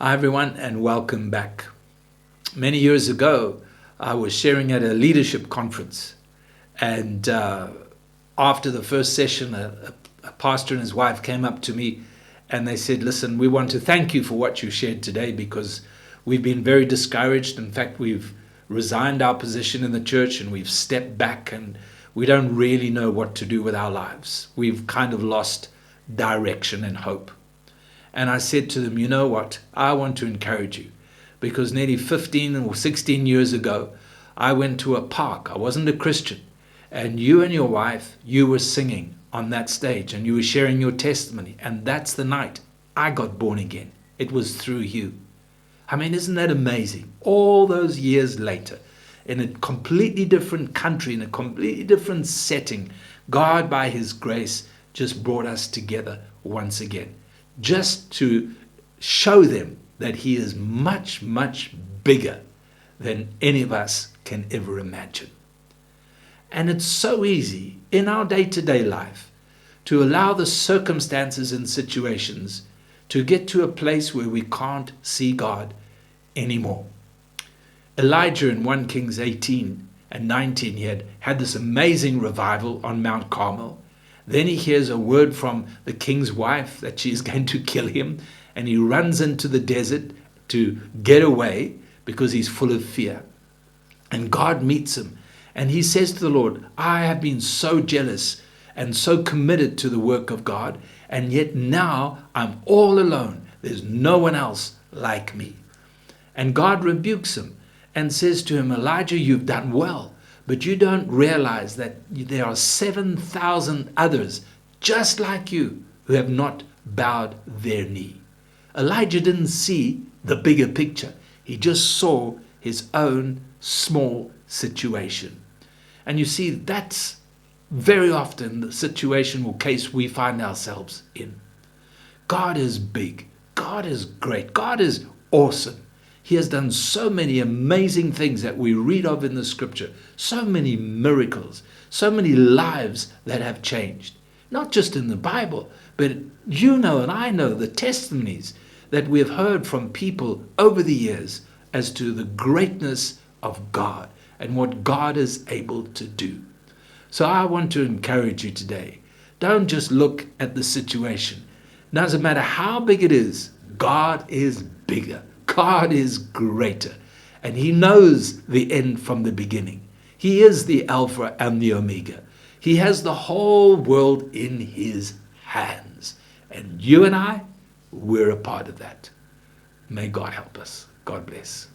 Hi everyone and welcome back. Many years ago, I was sharing at a leadership conference, and after the first session, a pastor and his wife came up to me and they said, listen, we want to thank you for what you shared today because we've been very discouraged. In fact, we've resigned our position in the church and we've stepped back and we don't really know what to do with our lives. We've kind of lost direction and hope. And I said to them, you know what? I want to encourage you because nearly 15 or 16 years ago, I went to a park. I wasn't a Christian. And you and your wife, you were singing on that stage and you were sharing your testimony. And that's the night I got born again. It was through you. I mean, isn't that amazing? All those years later, in a completely different country, in a completely different setting, God, by His grace, just brought us together once again. Just to show them that He is much, much bigger than any of us can ever imagine. And it's so easy in our day-to-day life to allow the circumstances and situations to get to a place where we can't see God anymore. Elijah in 1 Kings 18 and 19, he had this amazing revival on Mount Carmel. Then he hears a word from the king's wife that she is going to kill him, and he runs into the desert to get away because he's full of fear. And God meets him, and he says to the Lord, I have been so jealous and so committed to the work of God, and yet now I'm all alone. There's no one else like me. And God rebukes him and says to him, Elijah, you've done well. But you don't realize that there are 7,000 others just like you who have not bowed their knee. Elijah didn't see the bigger picture. He just saw his own small situation. And you see, that's very often the situation or case we find ourselves in. God is big. God is great. God is awesome. He has done so many amazing things that we read of in the scripture, so many miracles, so many lives that have changed. Not just in the Bible, but you know and I know the testimonies that we have heard from people over the years as to the greatness of God and what God is able to do. So I want to encourage you today. Don't just look at the situation. Doesn't matter how big it is, God is bigger. God is greater, and He knows the end from the beginning. He is the Alpha and the Omega. He has the whole world in His hands, and you and I, we're a part of that. May God help us. God bless.